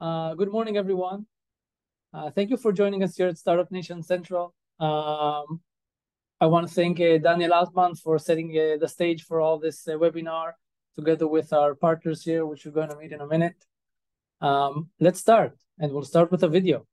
Good morning, everyone. Thank you for joining us here at Startup Nation Central. I want to thank Daniel Altman for setting the stage for all this webinar, together with our partners here, which we're going to meet in a minute. Let's start, and we'll start with a video.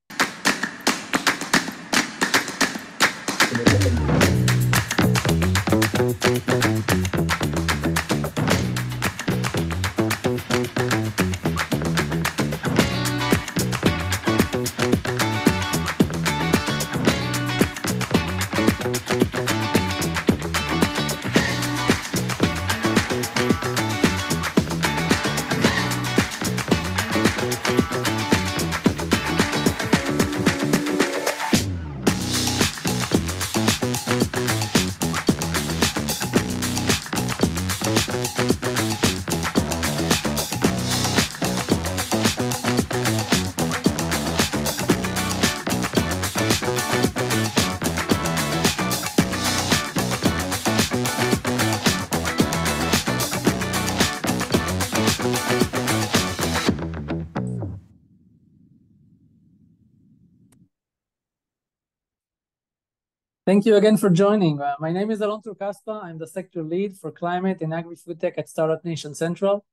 Thank you again for joining. My name is Alon Turkaspa. I'm the sector lead for climate and agri-food tech at Startup Nation Central.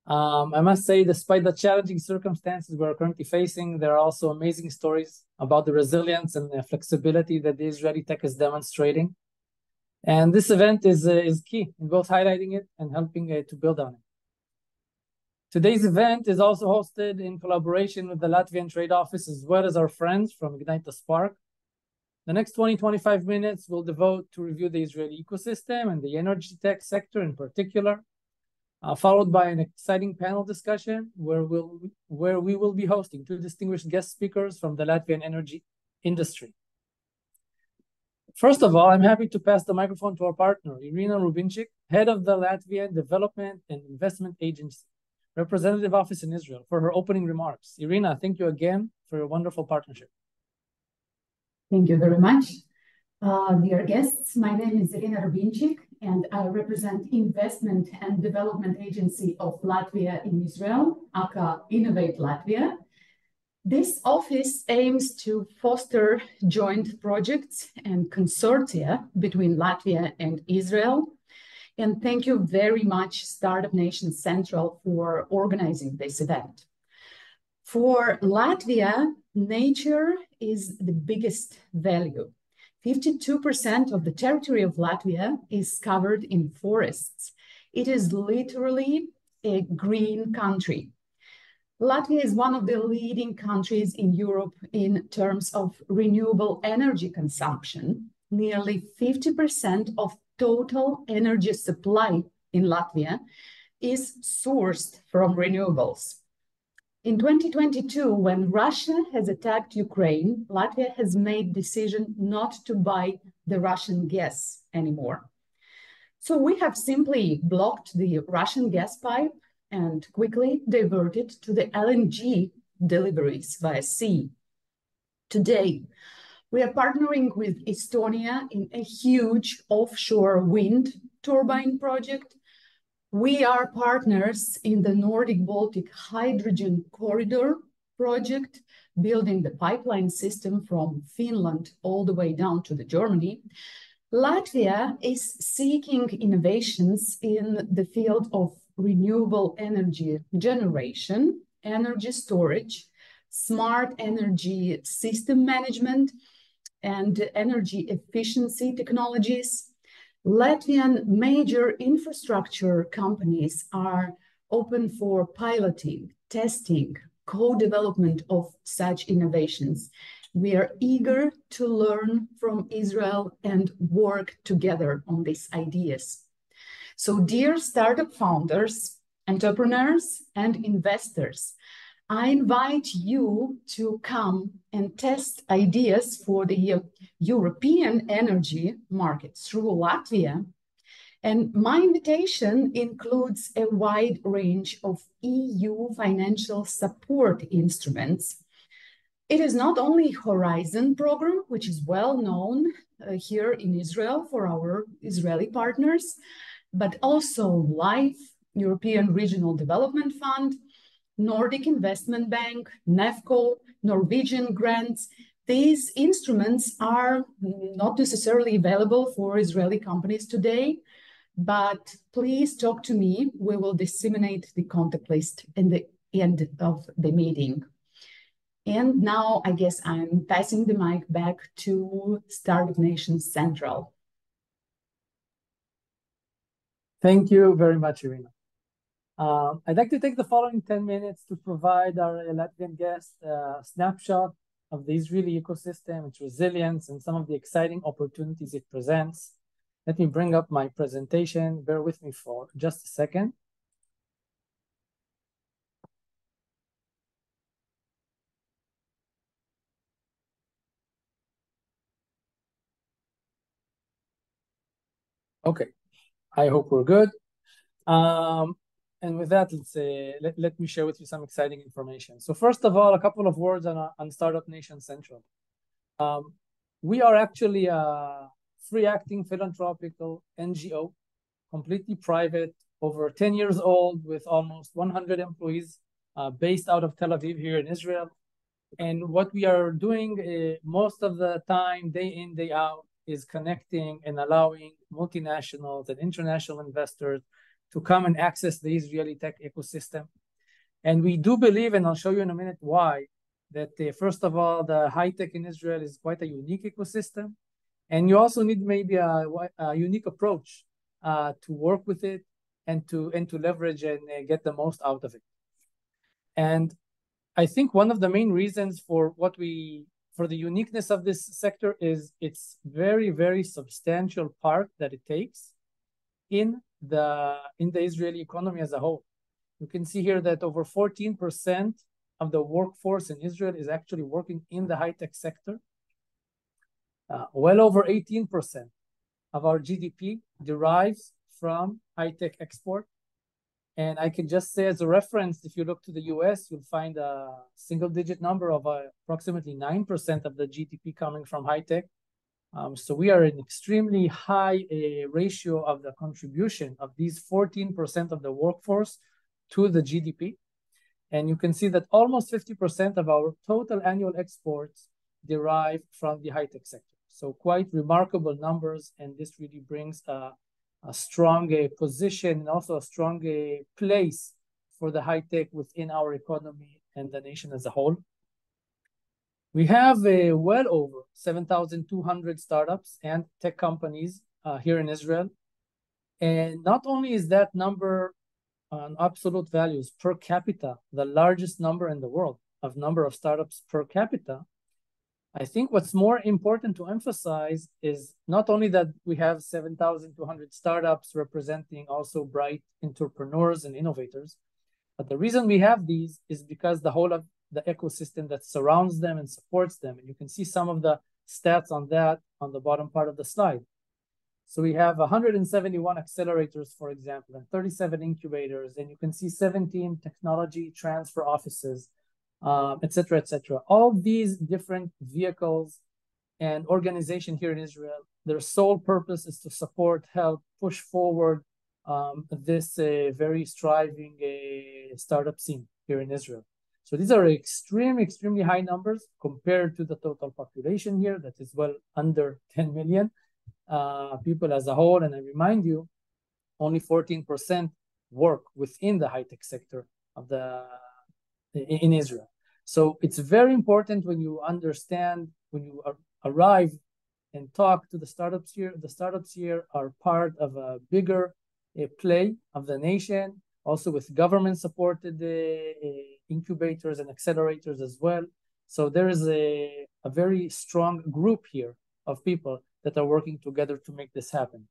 I must say, despite the challenging circumstances we're currently facing, there are also amazing stories about the resilience and the flexibility that the Israeli tech is demonstrating. And this event is key in both highlighting it and helping to build on it. Today's event is also hosted in collaboration with the Latvian Trade Office, as well as our friends from Ignite the Spark. The next 20-25 minutes we'll devote to review the Israeli ecosystem and the energy tech sector in particular, followed by an exciting panel discussion where we will be hosting two distinguished guest speakers from the Latvian energy industry. First of all, I'm happy to pass the microphone to our partner, Irina Rubinchik, head of the Latvian Development and Investment Agency, representative office in Israel, for her opening remarks. Irina, thank you again for your wonderful partnership. Thank you very much. Dear guests, my name is Irina Rubinchik, and I represent Investment and Development Agency of Latvia in Israel, aka Innovate Latvia. This office aims to foster joint projects and consortia between Latvia and Israel. And thank you very much, Startup Nation Central, for organizing this event. For Latvia, nature is the biggest value. 52% of the territory of Latvia is covered in forests. It is literally a green country. Latvia is one of the leading countries in Europe in terms of renewable energy consumption. Nearly 50% of total energy supply in Latvia is sourced from renewables. In 2022, when Russia has attacked Ukraine, Latvia has made the decision not to buy the Russian gas anymore. So we have simply blocked the Russian gas pipe and quickly diverted to the LNG deliveries via sea. Today, we are partnering with Estonia in a huge offshore wind turbine project. We are partners in the Nordic-Baltic Hydrogen Corridor project, building the pipeline system from Finland all the way down to Germany. Latvia is seeking innovations in the field of renewable energy generation, energy storage, smart energy system management, and energy efficiency technologies. Latvian major infrastructure companies are open for piloting, testing, co-development of such innovations. We are eager to learn from Israel and work together on these ideas. So, dear startup founders, entrepreneurs, and investors, I invite you to come and test ideas for the European energy market through Latvia. And my invitation includes a wide range of EU financial support instruments. It is not only Horizon program, which is well known here in Israel for our Israeli partners, but also LIFE, European Regional Development Fund, Nordic Investment Bank, NEFCO, Norwegian grants. These instruments are not necessarily available for Israeli companies today, but please talk to me. We will disseminate the contact list in the end of the meeting. And now I guess I'm passing the mic back to Startup Nation Central. Thank you very much, Irina. I'd like to take the following 10 minutes to provide our Latvian guest a snapshot of the Israeli ecosystem, its resilience, and some of the exciting opportunities it presents. Let me bring up my presentation. Bear with me for just a second. Okay, I hope we're good. And with that, let me share with you some exciting information. So first of all, a couple of words on Startup Nation Central. We are actually a free-acting philanthropical NGO, completely private, over 10 years old, with almost 100 employees, based out of Tel Aviv here in Israel. And what we are doing most of the time, day in, day out, is connecting and allowing multinationals and international investors to come and access the Israeli tech ecosystem. And we do believe, and I'll show you in a minute why, that first of all, the high tech in Israel is quite a unique ecosystem. And you also need maybe a unique approach to work with it and to leverage and get the most out of it. And I think one of the main reasons for the uniqueness of this sector is its very, very substantial part that it takes in the Israeli economy as a whole. You can see here that over 14% of the workforce in Israel is actually working in the high-tech sector. Well over 18% of our GDP derives from high-tech export. And I can just say as a reference, if you look to the US, you'll find a single-digit number of approximately 9% of the GDP coming from high-tech. So we are an extremely high ratio of the contribution of these 14% of the workforce to the GDP. And you can see that almost 50% of our total annual exports derive from the high-tech sector. So quite remarkable numbers, and this really brings a strong position and also a strong place for the high-tech within our economy and the nation as a whole. We have well over 7,200 startups and tech companies here in Israel. And not only is that number on absolute values per capita the largest number in the world of number of startups per capita, I think what's more important to emphasize is not only that we have 7,200 startups representing also bright entrepreneurs and innovators, but the reason we have these is because the whole of the ecosystem that surrounds them and supports them. And you can see some of the stats on that on the bottom part of the slide. So we have 171 accelerators, for example, and 37 incubators, and you can see 17 technology transfer offices, et cetera, et cetera. All these different vehicles and organizations here in Israel, their sole purpose is to support, help, push forward this very striving startup scene here in Israel. So these are extremely high numbers compared to the total population here that is well under 10 million people as a whole. And I remind you, only 14% work within the high-tech sector of in Israel. So it's very important when you understand, when you arrive and talk to the startups here are part of a bigger play of the nation, also with government-supported incubators and accelerators as well. So there is a very strong group here of people that are working together to make this happen.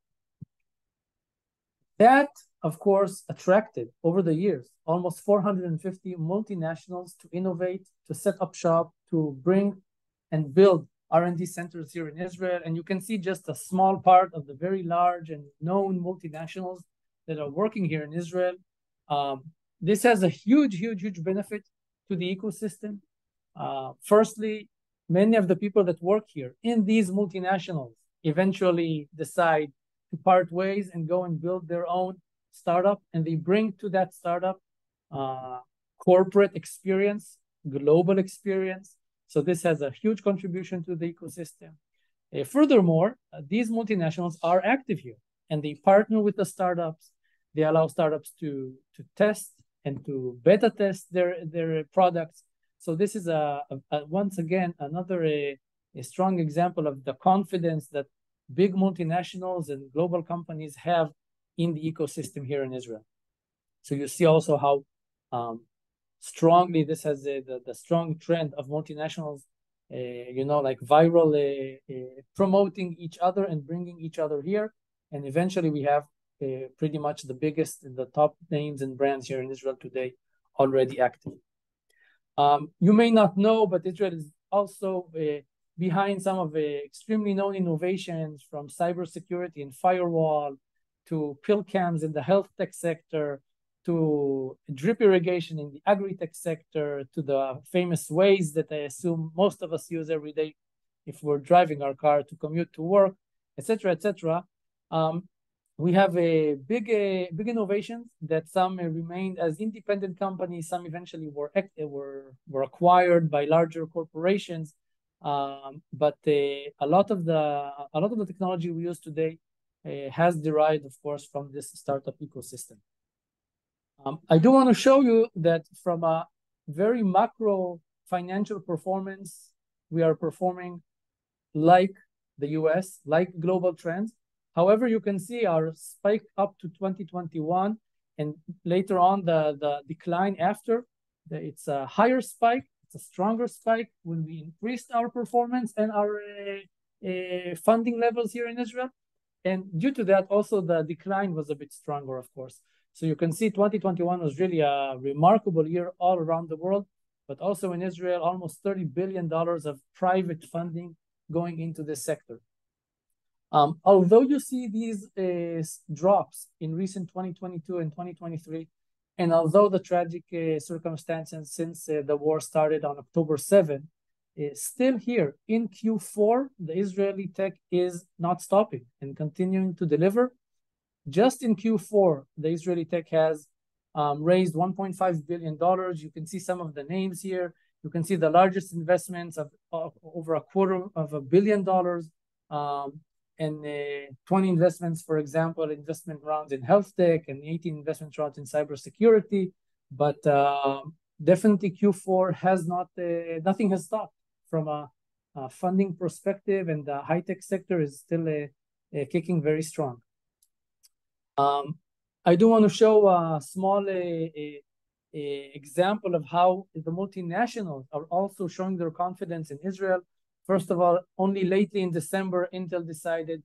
That, of course, attracted over the years almost 450 multinationals to innovate, to set up shop, to bring and build R&D centers here in Israel. And you can see just a small part of the very large and known multinationals that are working here in Israel. This has a huge benefit to the ecosystem. Firstly, many of the people that work here in these multinationals eventually decide to part ways and go and build their own startup, and they bring to that startup corporate experience, global experience. So this has a huge contribution to the ecosystem. Furthermore, these multinationals are active here, and they partner with the startups. They allow startups to test and to beta test their products. So this is once again another a strong example of the confidence that big multinationals and global companies have in the ecosystem here in Israel. So you see also how strongly this has the strong trend of multinationals, like viral promoting each other and bringing each other here. And eventually we have pretty much the biggest and the top names and brands here in Israel today already active. You may not know, but Israel is also behind some of the extremely known innovations, from cybersecurity and firewall to pill cams in the health tech sector, to drip irrigation in the agri-tech sector, to the famous Waze that I assume most of us use every day if we're driving our car to commute to work, etc., etc. We have a big innovations that some remained as independent companies, some eventually were acquired by larger corporations. But a lot of the technology we use today has derived, of course, from this startup ecosystem. I do want to show you that from a very macro financial performance, we are performing like the US, like global trends. However, you can see our spike up to 2021, and later on the decline after. It's a higher spike, it's a stronger spike when we increased our performance and our funding levels here in Israel. And due to that, also the decline was a bit stronger, of course. So you can see 2021 was really a remarkable year all around the world, but also in Israel, almost $30 billion of private funding going into this sector. Although you see these drops in recent 2022 and 2023, and although the tragic circumstances since the war started on October 7, still here in Q4, the Israeli tech is not stopping and continuing to deliver. Just in Q4, the Israeli tech has raised $1.5 billion. You can see some of the names here. You can see the largest investments of over $250 million, and 20 investments, for example, investment rounds in health tech, and 18 investment rounds in cybersecurity. But definitely Q4 has not, nothing has stopped from a funding perspective, and the high-tech sector is still kicking very strong. I do want to show a small example of how the multinationals are also showing their confidence in Israel. First of all, only lately in December, Intel decided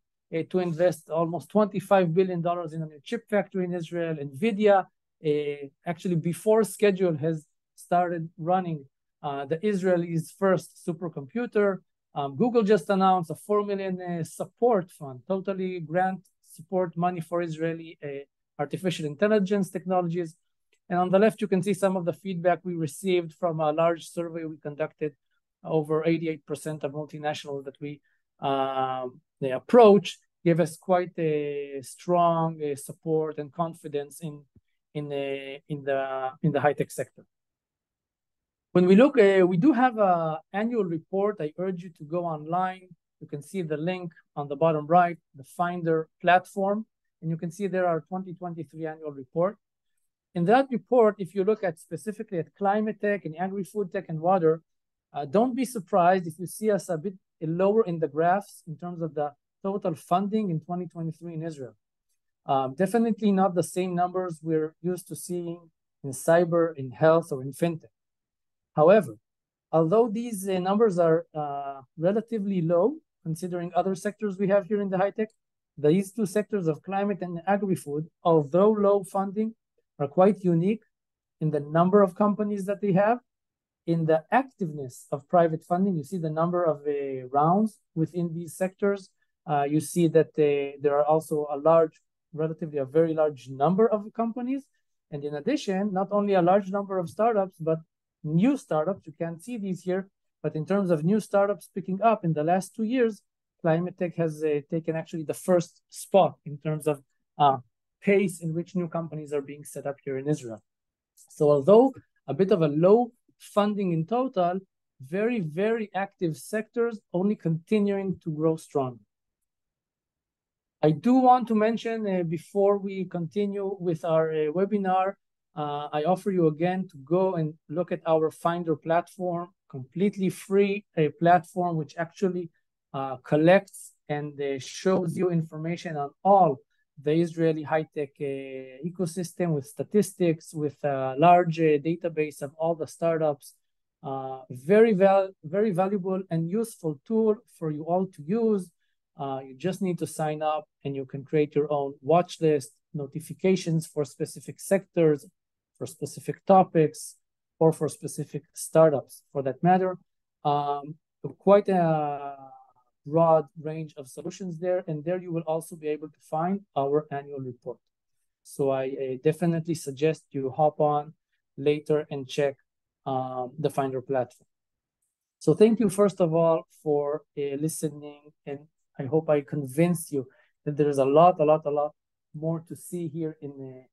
to invest almost $25 billion in a new chip factory in Israel. NVIDIA, actually before schedule, has started running the Israelis' first supercomputer. Google just announced a $4 million support fund, totally grant support money for Israeli artificial intelligence technologies. And on the left, you can see some of the feedback we received from a large survey we conducted. Over 88% of multinationals that they approach give us quite a strong support and confidence in the high-tech sector. When we look, we do have an annual report. I urge you to go online. You can see the link on the bottom right, the Finder platform, and you can see there our 2023 annual report. In that report, if you look at specifically at climate tech and agri-food tech and water, don't be surprised if you see us a bit lower in the graphs in terms of the total funding in 2023 in Israel. Definitely not the same numbers we're used to seeing in cyber, in health, or in fintech. However, although these numbers are relatively low, considering other sectors we have here in the high-tech, these two sectors of climate and agri-food, although low funding, are quite unique in the number of companies that they have. In the activeness of private funding, you see the number of rounds within these sectors. You see that there are also relatively a very large number of companies. And in addition, not only a large number of startups, but new startups. You can't see these here, but in terms of new startups picking up in the last 2 years, climate tech has taken actually the first spot in terms of pace in which new companies are being set up here in Israel. So although a bit of a low funding in total, very, very active sectors, only continuing to grow strong. I do want to mention before we continue with our webinar, I offer you again to go and look at our Finder platform, completely free platform, which actually collects and shows you information on all the Israeli high-tech ecosystem with statistics, with a large database of all the startups. Very valuable and useful tool for you all to use. You just need to sign up and you can create your own watch list, notifications for specific sectors, for specific topics, or for specific startups for that matter. Quite a broad range of solutions there, and there you will also be able to find our annual report. So I definitely suggest you hop on later and check the Finder platform. So thank you first of all for listening, and I hope I convinced you that there is a lot more to see here in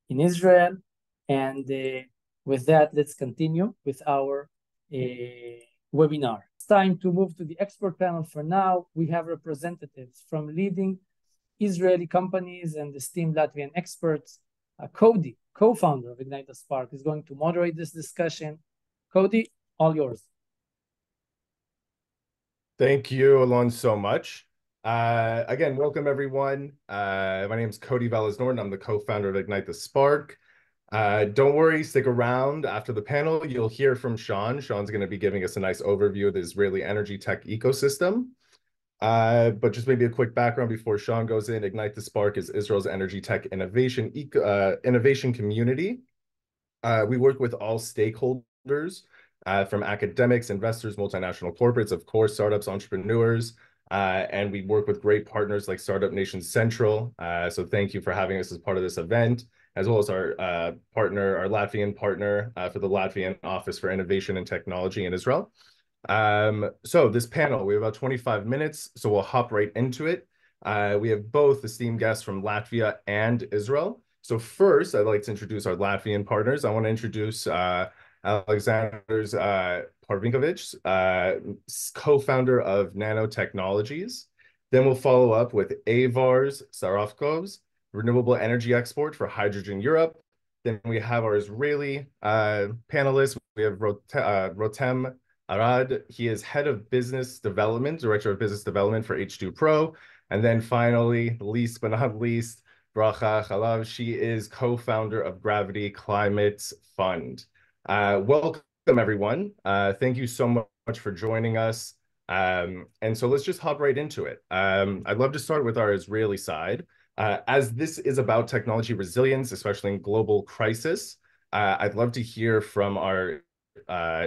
Israel. And with that, let's continue with our webinar. It's time to move to the expert panel. For now, we have representatives from leading Israeli companies and esteemed Latvian experts. Cody, co-founder of Ignite the Spark, is going to moderate this discussion. Cody, all yours. Thank you, Alon, so much. Again, welcome everyone. My name is Cody Valles-Norton. I'm the co-founder of Ignite the Spark. Don't worry, stick around after the panel. You'll hear from Sean. Sean's going to be giving us a nice overview of the Israeli energy tech ecosystem. But just maybe a quick background before Sean goes in. Ignite the Spark is Israel's energy tech innovation community. We work with all stakeholders, from academics, investors, multinational corporates, of course, startups, entrepreneurs, and we work with great partners like Startup Nation Central. So thank you for having us as part of this event, as well as our partner, our Latvian partner for the Latvian Office for Innovation and Technology in Israel. So this panel, we have about 25 minutes, so we'll hop right into it. We have both esteemed guests from Latvia and Israel. So first, I'd like to introduce our Latvian partners. I want to introduce Aleksandrs Parfinovičs, co-founder of Naco Technologies. Then we'll follow up with Aivars Sarafkovs, renewable energy export for Hydrogen Europe. Then we have our Israeli panelists. We have Rotem Arad. He is head of business development, director of business development for H2 Pro. And then finally, least but not least, Bracha Chalav. She is co-founder of Gravity Climate Fund. Welcome, everyone. Thank you so much for joining us. And so let's just hop right into it. I'd love to start with our Israeli side. As this is about technology resilience, especially in global crisis, I'd love to hear from our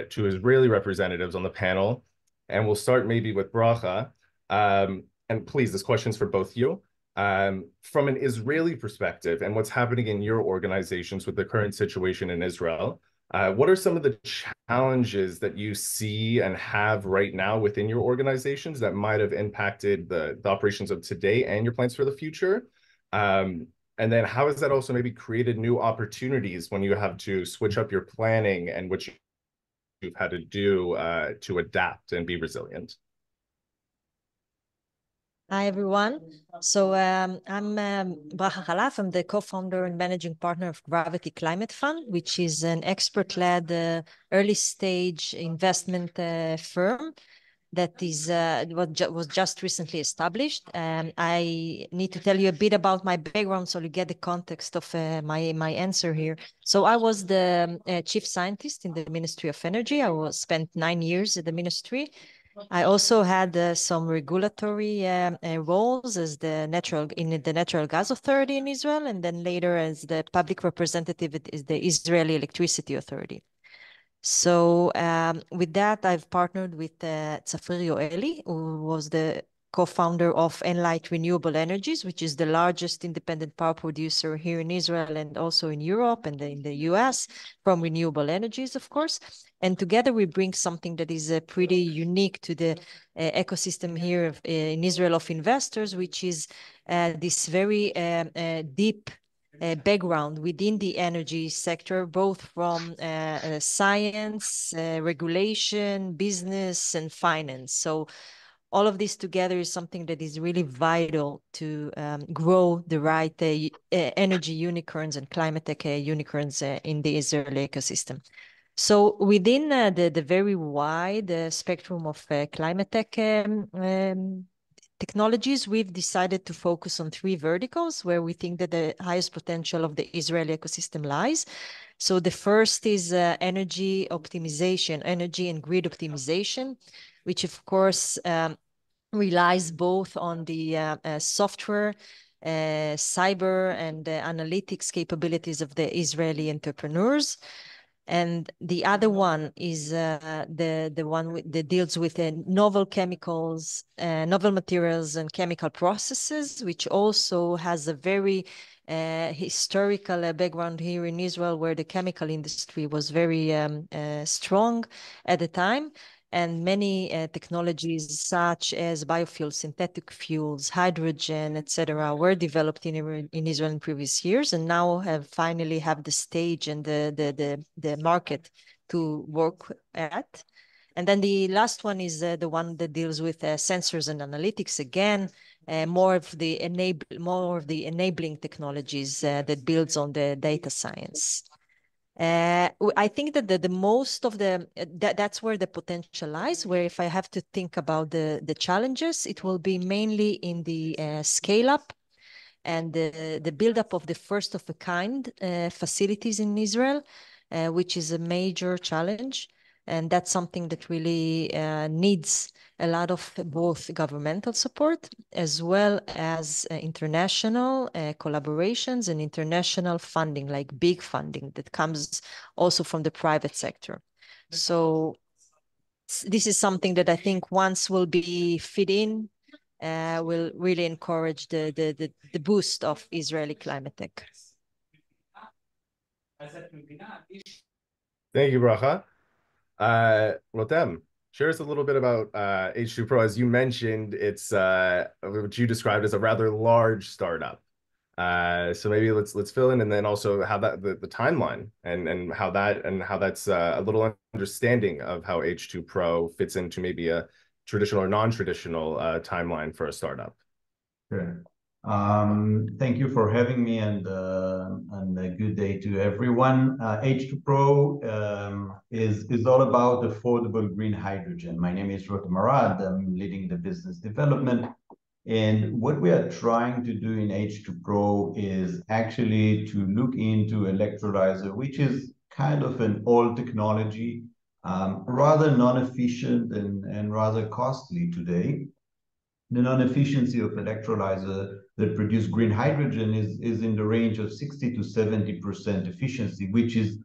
two Israeli representatives on the panel. And we'll start maybe with Bracha. And please, this question's for both you. From an Israeli perspective and what's happening in your organizations with the current situation in Israel, what are some of the challenges that you see and have right now within your organizations that might have impacted the operations of today and your plans for the future? And then how has that also maybe created new opportunities when you have to switch up your planning and what you've had to do to adapt and be resilient? Hi, everyone. So I'm Bracha Chalav. I'm the co-founder and managing partner of Gravity Climate Fund, which is an expert-led early-stage investment firm that is was just recently established. I need to tell you a bit about my background so you get the context of my answer here. So I was the chief scientist in the Ministry of Energy. I spent 9 years at the ministry. I also had some regulatory roles as the natural gas authority in Israel, and then later as the public representative at the Israeli Electricity Authority. So with that, I've partnered with Tzafir Yoeli, who was the co-founder of Enlight Renewable Energies, which is the largest independent power producer here in Israel and also in Europe and in the US from renewable energies, of course. And together we bring something that is pretty unique to the ecosystem here in Israel of investors, which is this very deep background within the energy sector, both from science, regulation, business, and finance. So all of this together is something that is really vital to grow the right energy unicorns and climate tech unicorns in the Israeli ecosystem. So within the very wide spectrum of climate tech technologies, we've decided to focus on 3 verticals where we think that the highest potential of the Israeli ecosystem lies. So the first is energy optimization, energy and grid optimization, which of course relies both on the software, cyber and analytics capabilities of the Israeli entrepreneurs. And the other one is the one that deals with novel chemicals, novel materials and chemical processes, which also has a very historical background here in Israel, where the chemical industry was very strong at the time. And many technologies such as biofuels, synthetic fuels, hydrogen, etc., were developed in Israel in previous years, and now finally have the stage and the market to work at. And then the last one is the one that deals with sensors and analytics. Again, more of the enabling technologies that builds on the data science. I think that the most of that's where the potential lies, where if I have to think about the challenges, it will be mainly in the scale up and the buildup of the first of a kind facilities in Israel, which is a major challenge. And that's something that really needs a lot of both governmental support as well as international collaborations and international funding, like big funding that comes also from the private sector. So this is something that I think once will be fit in, will really encourage the boost of Israeli climate tech. Thank you, Bracha. Rotem, share us a little bit about H2 Pro. As you mentioned, it's what you described as a rather large startup. So maybe let's fill in, and then also how that the timeline and how that's a little understanding of how H2 Pro fits into maybe a traditional or non-traditional timeline for a startup. Sure. Thank you for having me, and a good day to everyone. H2 Pro is all about affordable green hydrogen. My name is Rotem Arad. I'm leading the business development. And what we are trying to do in H2 Pro is actually to look into electrolyzer, which is kind of an old technology, rather non-efficient and rather costly today. The non-efficiency of electrolyzer that produce green hydrogen is in the range of 60 to 70% efficiency, which is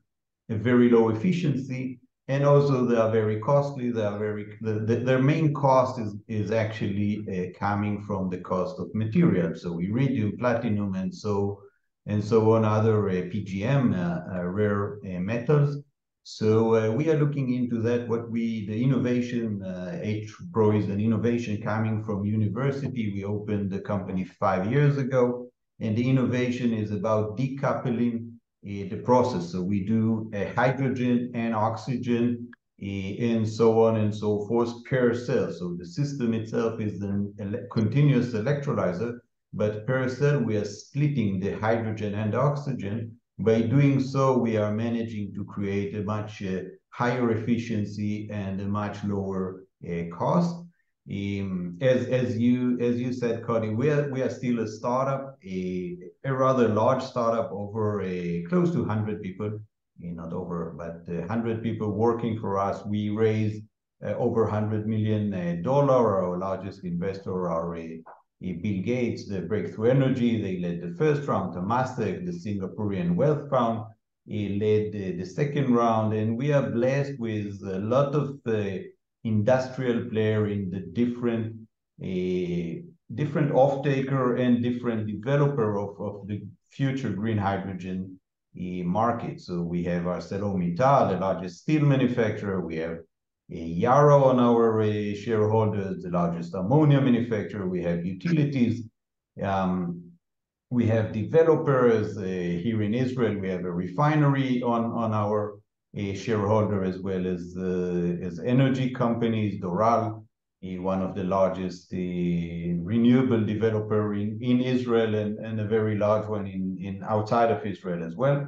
a very low efficiency. And also they are very costly. They are their main cost is actually coming from the cost of materials. So iridium, platinum, and so on, other PGM, rare metals. So we are looking into that. The innovation, H2 Pro is an innovation coming from university. We opened the company 5 years ago, and the innovation is about decoupling the process. So we do hydrogen and oxygen and so on and so forth per cell. So the system itself is a continuous electrolyzer, but per cell we are splitting the hydrogen and oxygen. By doing so, we are managing to create a much higher efficiency and a much lower cost. As you said, Cody, we are still a startup, a rather large startup, over close to 100 people, not over, but 100 people working for us. We raised over $100 million. Our largest investor are Bill Gates, the Breakthrough Energy. They led the first round. Temasek, the Singaporean Wealth Fund, led the second round. And we are blessed with a lot of industrial player in the different off-taker and different developer of the future green hydrogen market. So we have ArcelorMittal, the largest steel manufacturer. We have Yara on our shareholders, the largest ammonia manufacturer. We have utilities. We have developers here in Israel. We have a refinery on our shareholder, as well as energy companies, Doral, one of the largest renewable developer in Israel, and a very large one in outside of Israel as well.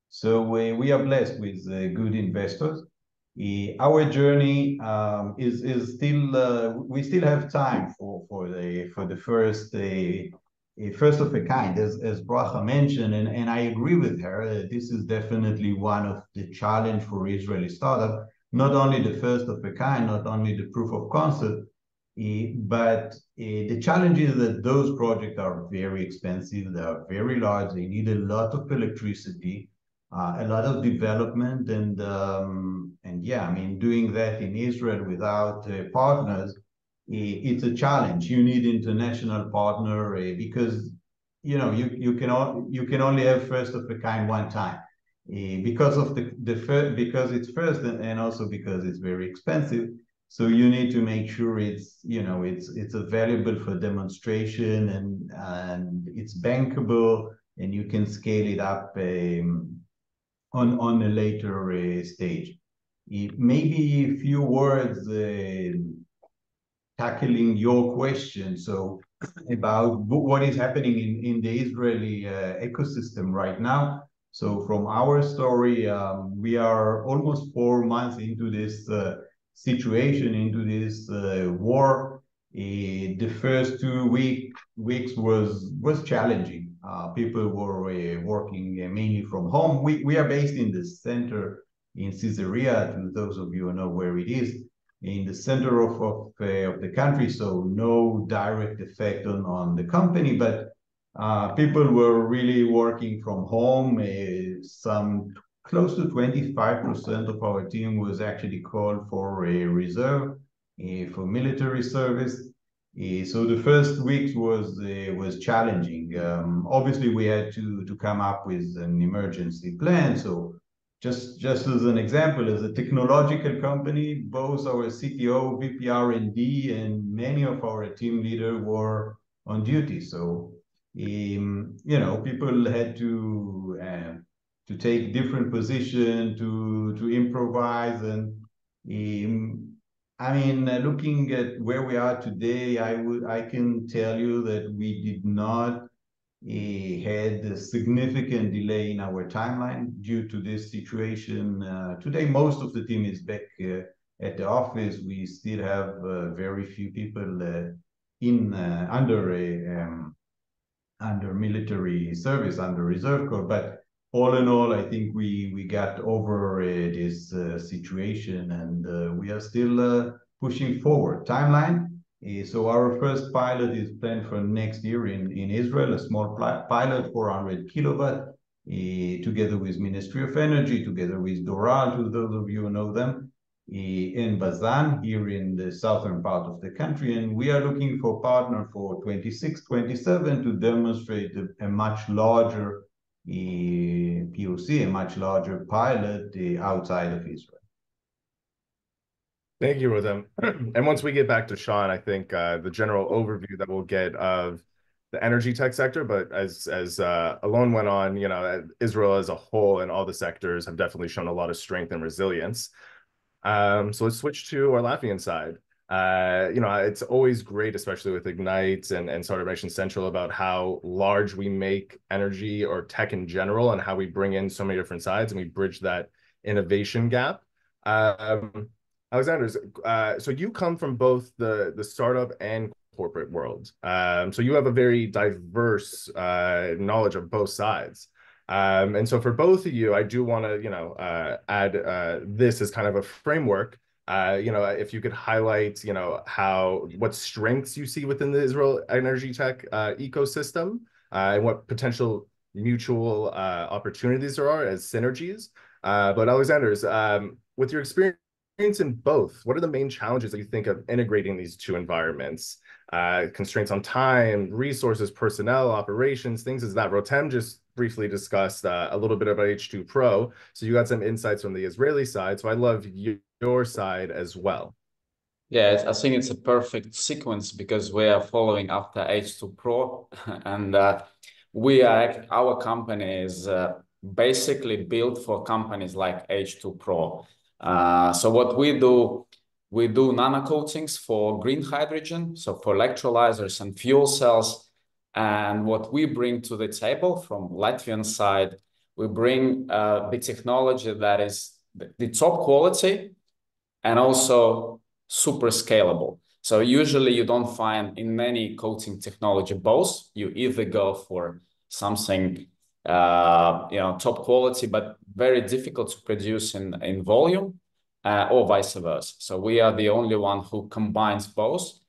So we are blessed with good investors. Our journey is still we still have time for the first of a kind, as Bracha mentioned, and I agree with her. This is definitely one of the challenge for Israeli startup. Not only the first of a kind, not only the proof of concept, but the challenge is that those projects are very expensive. They are very large. They need a lot of electricity, a lot of development, and yeah, I mean, doing that in Israel without partners, it's a challenge. You need international partner because you can only have first of a kind one time. Because of because it's first, and also because it's very expensive. So you need to make sure it's available for demonstration, and it's bankable, and you can scale it up on a later stage. Maybe a few words tackling your question. So about what is happening in the Israeli ecosystem right now. So from our story, we are almost 4 months into this situation, into this war. The first 2 weeks was challenging. People were working mainly from home. We are based in the center in Caesarea, to those of you who know where it is, in the center of the country, so no direct effect on the company, but people were really working from home. Some close to 25% of our team was actually called for a reserve for military service. So the first weeks was challenging. Obviously, we had to come up with an emergency plan. So just as an example, as a technological company, both our CTO, VP R&D, and many of our team leaders were on duty. So people had to take different position, to improvise, and I mean, looking at where we are today, I can tell you that we did not had a significant delay in our timeline due to this situation. Today, most of the team is back at the office. We still have very few people under military service, under reserve corps. But all in all, I think we got over this situation, and we are still pushing forward. Timeline. So our first pilot is planned for next year in Israel, a small pilot, 400 kilowatt, together with Ministry of Energy, together with Doral, to those of you who know them, in Bazan, here in the southern part of the country. And we are looking for partner for 26, 27 to demonstrate a much larger POC, a much larger pilot outside of Israel. Thank you, Rotem. And once we get back to Sean, I think the general overview that we'll get of the energy tech sector, but as Alon went on, Israel as a whole and all the sectors have definitely shown a lot of strength and resilience. So let's switch to our Latvian side. It's always great, especially with Ignite and Startup Nation Central, about how large we make energy or tech in general, and how we bring in so many different sides and we bridge that innovation gap. Alexander, so you come from both the startup and corporate world. So you have a very diverse knowledge of both sides. And so for both of you, I do want to, add this as kind of a framework. If you could highlight, what strengths you see within the Israel energy tech ecosystem, and what potential mutual opportunities there are as synergies. But Alexander's, with your experience in both, what are the main challenges that you think of integrating these two environments? Constraints on time, resources, personnel, operations, things as that. Rotem just briefly discussed a little bit about H2 Pro, so you got some insights from the Israeli side, so I'd love your side as well. Yeah, I think it's a perfect sequence because we are following after H2 Pro, and our company is basically built for companies like H2 Pro. So what we do nano coatings for green hydrogen, so for electrolyzers and fuel cells. And what we bring to the table from Latvian side, we bring the technology that is the top quality and also super scalable. So usually you don't find in any coating technology both. You either go for something top quality, but very difficult to produce in volume, or vice versa. So we are the only one who combines both.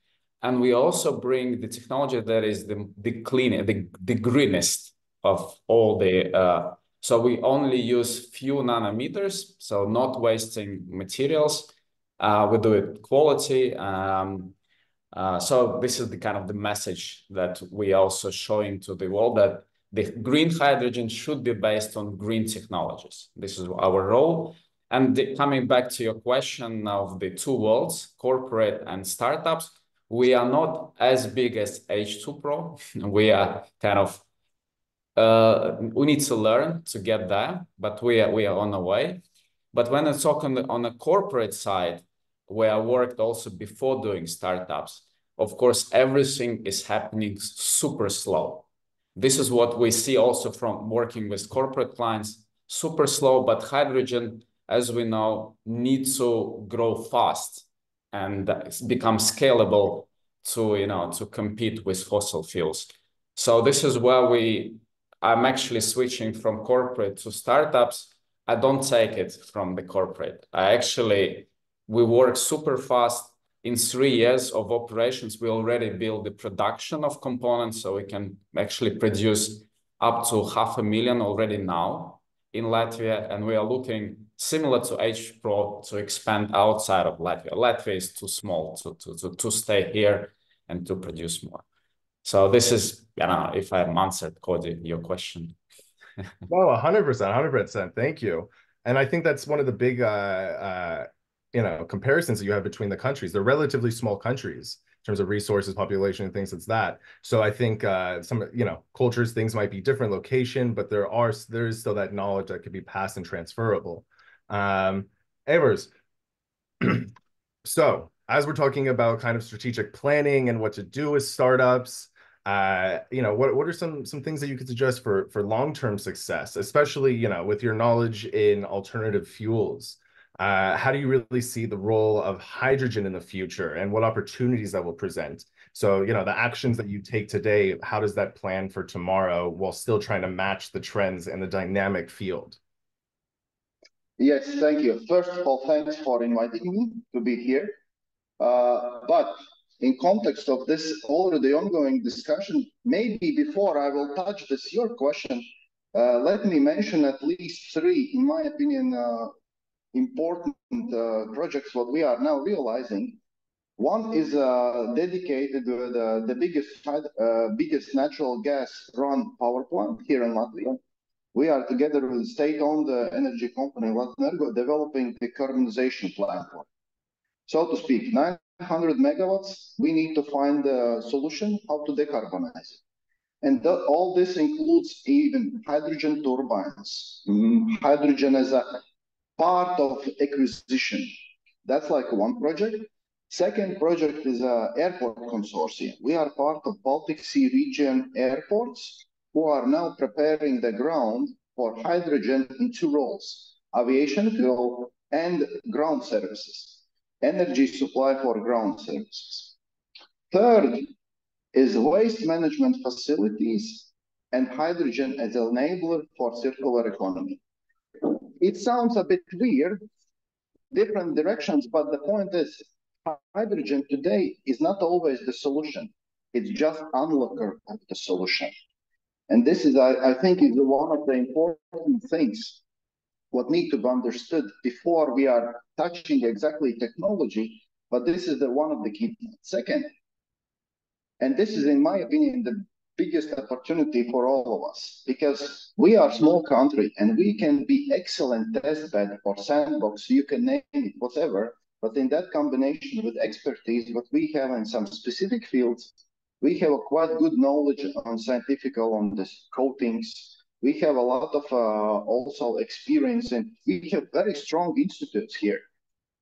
And we also bring the technology that is the cleanest, the greenest of all the, so we only use few nanometers, so not wasting materials. We do it quality. So this is the kind of the message that we also showing to the world, that the green hydrogen should be based on green technologies. This is our role. And coming back to your question of the two worlds, corporate and startups, we are not as big as H2 Pro. We are kind of, we need to learn to get there, but we are on the way. But when I talk on the corporate side, where I worked also before doing startups, of course, everything is happening super slow. This is what we see also from working with corporate clients, super slow, but hydrogen, as we know, needs to grow fast and become scalable to compete with fossil fuels. So this is where I'm actually switching from corporate to startups. I don't take it from the corporate. We work super fast. In 3 years of operations, we already build the production of components, so we can actually produce up to 500,000 already now in Latvia, and we are looking similar to H Pro to expand outside of Latvia. Latvia is too small to stay here and to produce more. So this is, I don't know if I've answered, Cody, your question. Oh, 100%. Thank you. And I think that's one of the big, comparisons that you have between the countries. They're relatively small countries in terms of resources, population, and things like that. So I think some, cultures, things might be different, location, but there is still that knowledge that could be passed and transferable. Evers, so as we're talking about kind of strategic planning and what to do with startups, what are some things that you could suggest for long-term success, especially, with your knowledge in alternative fuels? How do you really see the role of hydrogen in the future and what opportunities that will present? So, the actions that you take today, how does that plan for tomorrow while still trying to match the trends in the dynamic field? Yes, thank you. First of all, thanks for inviting me to be here. But in context of this already ongoing discussion, maybe before I will touch your question, let me mention at least 3, in my opinion, important projects what we are now realizing. One is dedicated to the biggest natural gas run power plant here in Latvia. We are together with state-owned energy company Latnergo developing the carbonization platform. So to speak, 900 megawatts, we need to find a solution how to decarbonize it. And all this includes even hydrogen turbines, hydrogen as a part of acquisition. That's like one project. Second project is airport consortium. We are part of Baltic Sea region airports who are now preparing the ground for hydrogen in 2 roles, aviation fuel and ground services, energy supply for ground services. Third is waste management facilities and hydrogen as an enabler for circular economy. It sounds a bit weird, different directions, but the point is hydrogen today is not always the solution. It's just unlocker of the solution. And this is, I think, is one of the important things what need to be understood before we are touching exactly technology, but this is one of the key points. Second, and this is, in my opinion, the biggest opportunity for all of us, because we are a small country and we can be excellent test bed or sandbox, you can name it, whatever, but in that combination with expertise, what we have in some specific fields, We have a quite good knowledge on scientific, on this coatings. We have a lot of also experience, and we have very strong institutes here.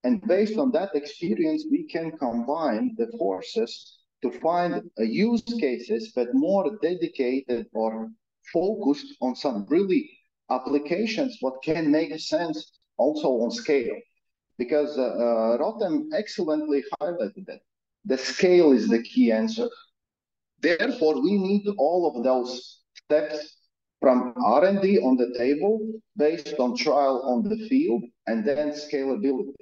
And based on that experience, we can combine the forces to find use cases, but more dedicated or focused on some really applications, what can make sense also on scale. Because Rotem excellently highlighted that the scale is the key answer. Therefore, we need all of those steps from R&D on the table, based on trial on the field, and then scalability.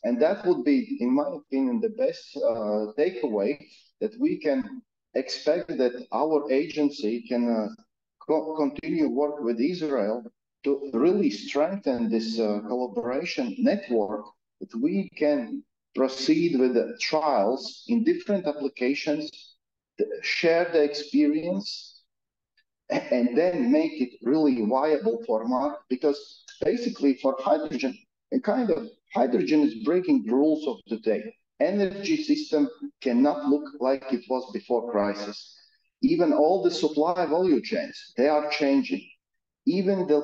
And that would be, in my opinion, the best takeaway, that we can expect that our agency can continue work with Israel to really strengthen this collaboration network, that we can proceed with the trials in different applications, share the experience, and then make it really viable for market. Because basically for hydrogen, hydrogen is breaking the rules of today. Energy system cannot look like it was before crisis. Even all the supply value chains, they are changing. Even the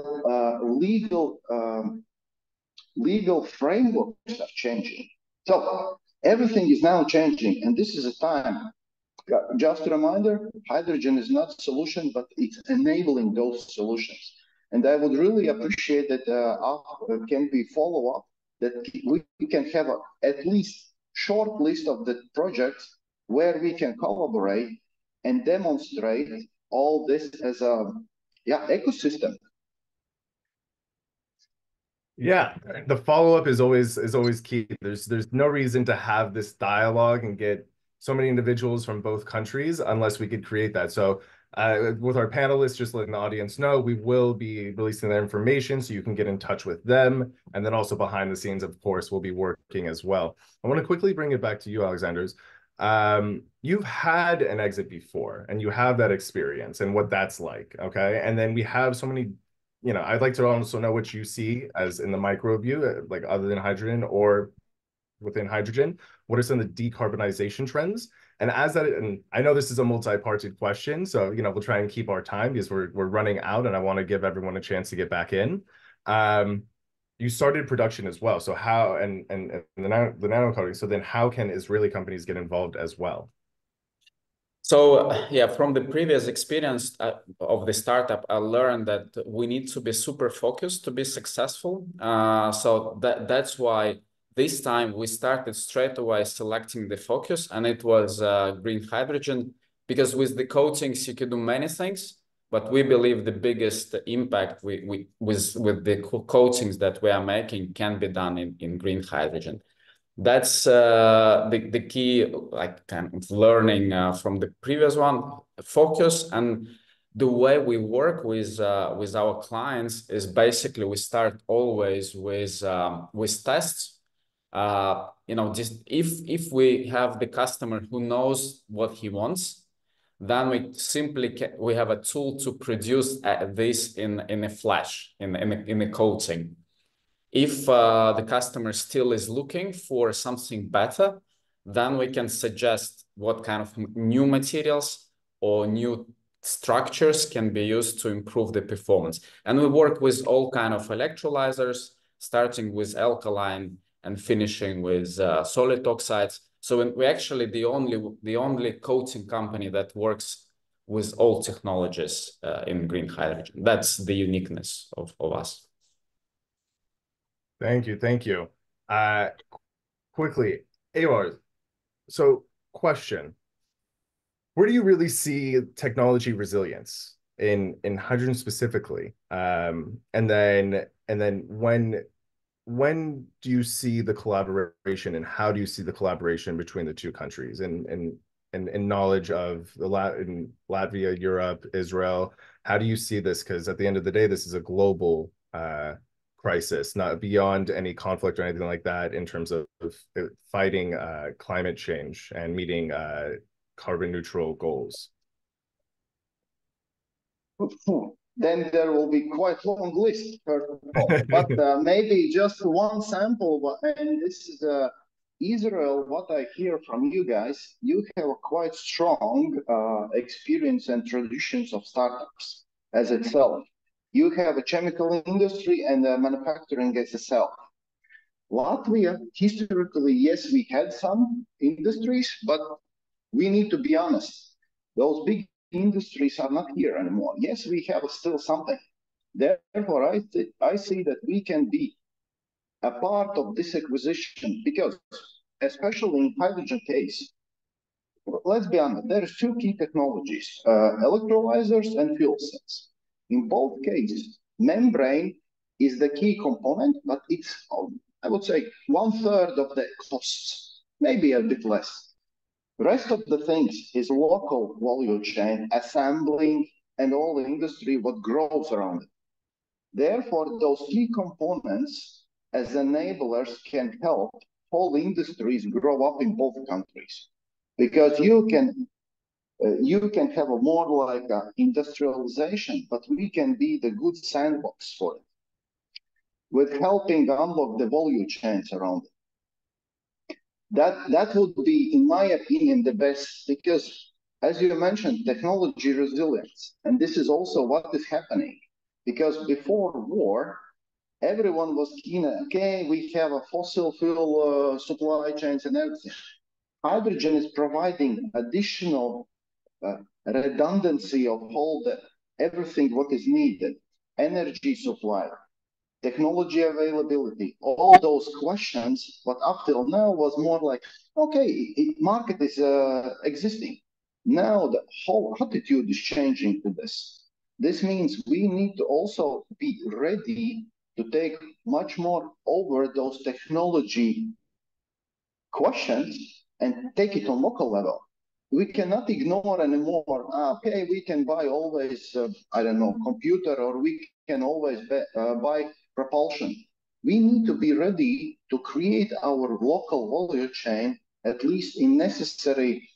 legal frameworks are changing. So everything is now changing, and this is a time. Just a reminder, hydrogen is not a solution, but it's enabling those solutions. And I would really appreciate that can be follow-up, that we can have at least short list of the projects where we can collaborate and demonstrate all this as a ecosystem. Yeah, the follow-up is always key. There's no reason to have this dialogue and get so many individuals from both countries unless we could create that. So with our panelists, just letting the audience know, we will be releasing that information so you can get in touch with them. And then also behind the scenes, of course, we'll be working as well. I want to quickly bring it back to you, Aleksandrs. You've had an exit before, and you have that experience and what that's like, okay? And then we have so many, I'd like to also know what you see as in the micro view, like other than hydrogen or within hydrogen. What are some of the decarbonization trends? And and I know this is a multi-parted question, so we'll try and keep our time because we're running out, and I want to give everyone a chance to get back in. You started production as well, so how and the nano coating. So then, how can Israeli companies get involved as well? So yeah, from the previous experience of the startup, I learned that we need to be super focused to be successful. So that's why this time we started straight away selecting the focus, and it was green hydrogen, because with the coatings you can do many things, but we believe the biggest impact with the coatings that we are making can be done in green hydrogen. That's the key, like kind of learning from the previous one, focus. And the way we work with our clients is basically we start always with tests. Just if we have the customer who knows what he wants, then we have a tool to produce this in a flash, in a coating. If the customer still is looking for something better, then we can suggest what kind of new materials or new structures can be used to improve the performance. And we work with all kind of electrolyzers, starting with alkaline and finishing with solid oxides. So we're actually the only coating company that works with all technologies in green hydrogen. That's the uniqueness of us. Thank you. Quickly, Eivør, so question. Where do you really see technology resilience in hydrogen specifically? And then when do you see the collaboration, and how do you see the collaboration between the two countries and knowledge of in Latvia, Europe, Israel? How do you see this? Because at the end of the day, this is a global crisis, not beyond any conflict or anything like that, in terms of fighting climate change and meeting carbon neutral goals. Then there will be quite a long list, first of all. But maybe just one sample, and this is Israel, what I hear from you guys, you have a quite strong experience and traditions of startups as itself. You have a chemical industry and manufacturing as itself. Latvia, historically, yes, we had some industries, but we need to be honest. Those big industries are not here anymore. Yes, we have still something. Therefore, I see that we can be a part of this acquisition because, especially in hydrogen case, let's be honest, there are two key technologies, electrolyzers and fuel cells. In both cases, membrane is the key component, but it's, I would say, 1/3 of the costs, maybe a bit less. The rest of the things is local value chain, assembling, and all the industry, what grows around it. Therefore, those key components as enablers can help whole industries grow up in both countries. Because you can have a more like a industrialization, but we can be the good sandbox for it, with helping unlock the value chains around it. That would be, in my opinion, the best, because as you mentioned, technology resilience, and this is also what is happening. Because before war, everyone was keen, okay, we have a fossil fuel supply chains and everything. Hydrogen is providing additional redundancy of all the everything what is needed, energy supply, technology availability, all those questions, but up till now was more like, okay, market is existing. Now the whole attitude is changing to this. This means we need to also be ready to take much more over those technology questions and take it on local level. We cannot ignore anymore, okay, we can buy always, I don't know, computer, or we can always buy propulsion. We need to be ready to create our local value chain, at least in necessary,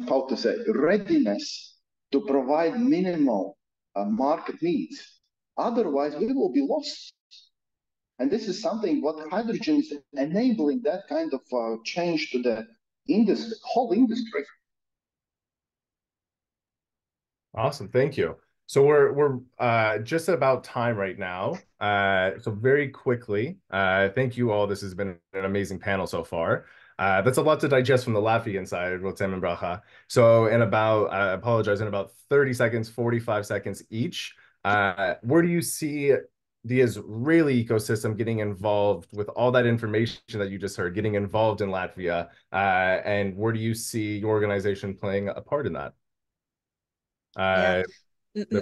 how to say, readiness to provide minimal market needs. Otherwise, we will be lost. And this is something what hydrogen is enabling, that kind of change to the industry, whole industry. Awesome, thank you. So we're just about time right now. So very quickly, thank you all. This has been an amazing panel so far. That's a lot to digest from the Latvian side, Rotem and Bracha. So in about, I apologize, in about 30 seconds, 45 seconds each, where do you see the Israeli ecosystem getting involved with all that information that you just heard, getting involved in Latvia, and where do you see your organization playing a part in that? Yeah.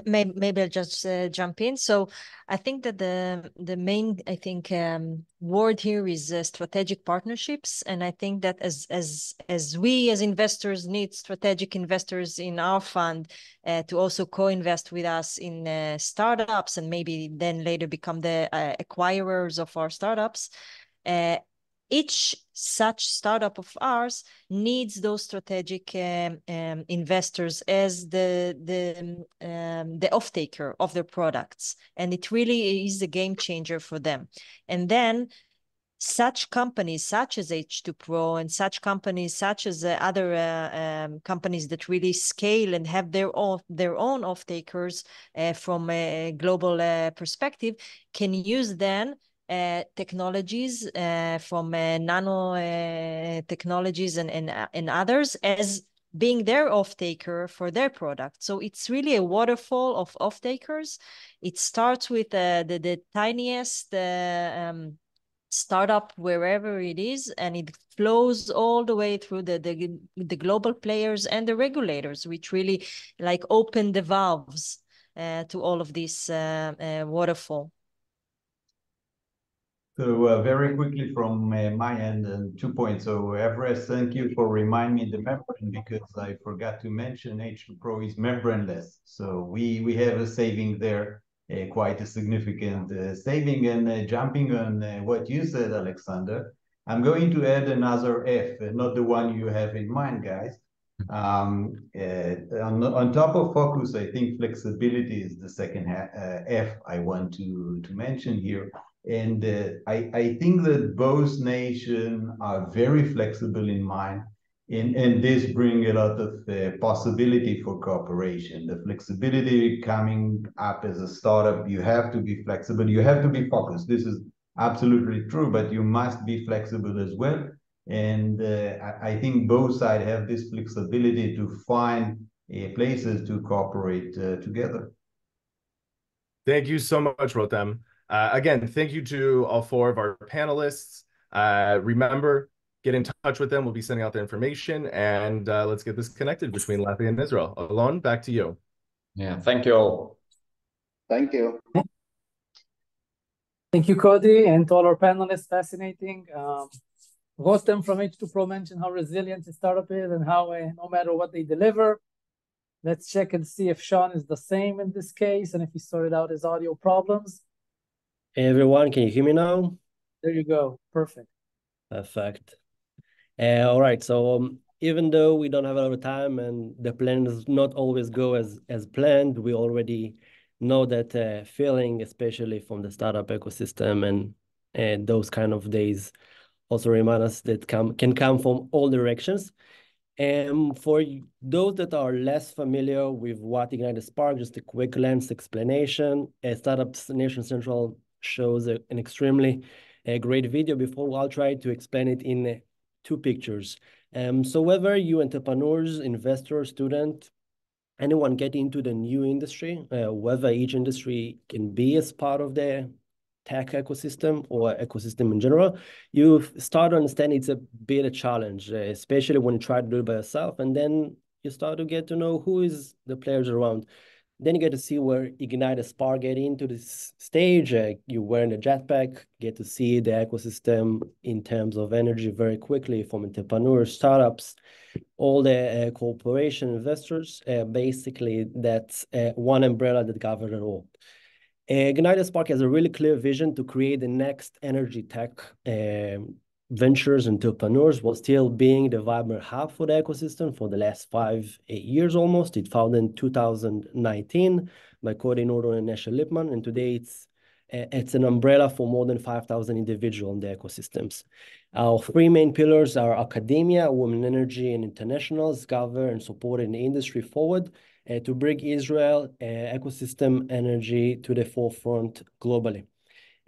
Maybe I'll just jump in. So I think that the main word here is strategic partnerships, and I think that as we as investors need strategic investors in our fund to also co-invest with us in startups, and maybe then later become the acquirers of our startups. Each such startup of ours needs those strategic investors as the off-taker of their products, and it really is a game changer for them. And then such companies such as H2Pro and such companies such as other companies that really scale and have their own off-takers from a global perspective can use then technologies from Nano Technologies and others as being their off-taker for their product. So it's really a waterfall of off-takers. It starts with the tiniest startup wherever it is, and it flows all the way through the global players and the regulators, which really like open the valves to all of this waterfall. So very quickly from my end, 2 points. So Everest, thank you for reminding me the membrane, because I forgot to mention H2Pro is membraneless. So we have a saving there, quite a significant saving. And jumping on what you said, Alexander, I'm going to add another F, not the one you have in mind, guys. On top of focus, I think flexibility is the second F I want to mention here. And I think that both nations are very flexible in mind, and this brings a lot of possibility for cooperation. The flexibility coming up as a startup, you have to be flexible, you have to be focused. This is absolutely true, but you must be flexible as well. And I think both sides have this flexibility to find places to cooperate together. Thank you so much, Rotem. Again, thank you to all four of our panelists. Remember, get in touch with them. We'll be sending out the information, and let's get this connected between Latvia and Israel. Alon, back to you. Yeah, thank you all. Thank you. Thank you, Cody, and to all our panelists. Fascinating. Rotem from H2 Pro mentioned how resilient the startup is and how no matter what they deliver. Let's check and see if Sean is the same in this case and if he sorted out his audio problems. Hey everyone, can you hear me now? There you go. Perfect. Perfect. All right, so even though we don't have a lot of time and the plan does not always go as planned, we already know that feeling, especially from the startup ecosystem and those kind of days, also remind us that can come from all directions. And for those that are less familiar with what Ignite the Spark, just a quick lens explanation. Startup Nation Central shows an extremely great video. Before, I'll try to explain it in two pictures. So whether you entrepreneurs, investors, student, anyone getting into the new industry, whether each industry can be as part of the tech ecosystem or ecosystem in general, you start to understand it's a bit a challenge, especially when you try to do it by yourself, and then you start to get to know who is the players around. Then you get to see where Ignite the Spark get into this stage. You wear the jetpack, get to see the ecosystem in terms of energy very quickly from entrepreneurs, startups, all the corporation investors. Basically, that's one umbrella that covers it all. Ignite the Spark has a really clear vision to create the next energy tech ventures entrepreneurs while still being the vibrant hub for the ecosystem for the last 5-8 years almost. It founded in 2019 by Cody Norton and Nesha Lipman, and today it's an umbrella for more than 5,000 individuals in the ecosystems. Our three main pillars are academia, women energy, and internationals, govern and supporting the industry forward to bring Israel ecosystem energy to the forefront globally.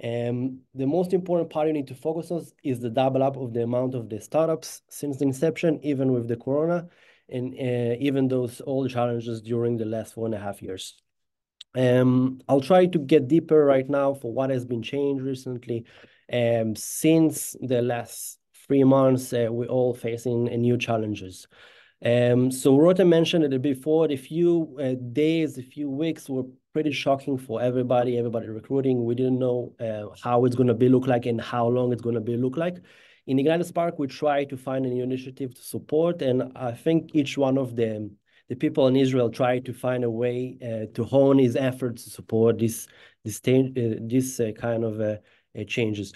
The most important part you need to focus on is the double up of the amount of the startups since the inception, even with the corona, and even those all the challenges during the last 4.5 years. I'll try to get deeper right now for what has been changed recently. Since the last 3 months, we're all facing new challenges. So Rotem mentioned it before, the few days, a few weeks were pretty shocking for everybody recruiting. We didn't know how it's going to look like and how long it's going to look like. In Ignite the Spark, we try to find a new initiative to support, and I think each one of the people in Israel try to find a way to hone his efforts to support this kind of changes.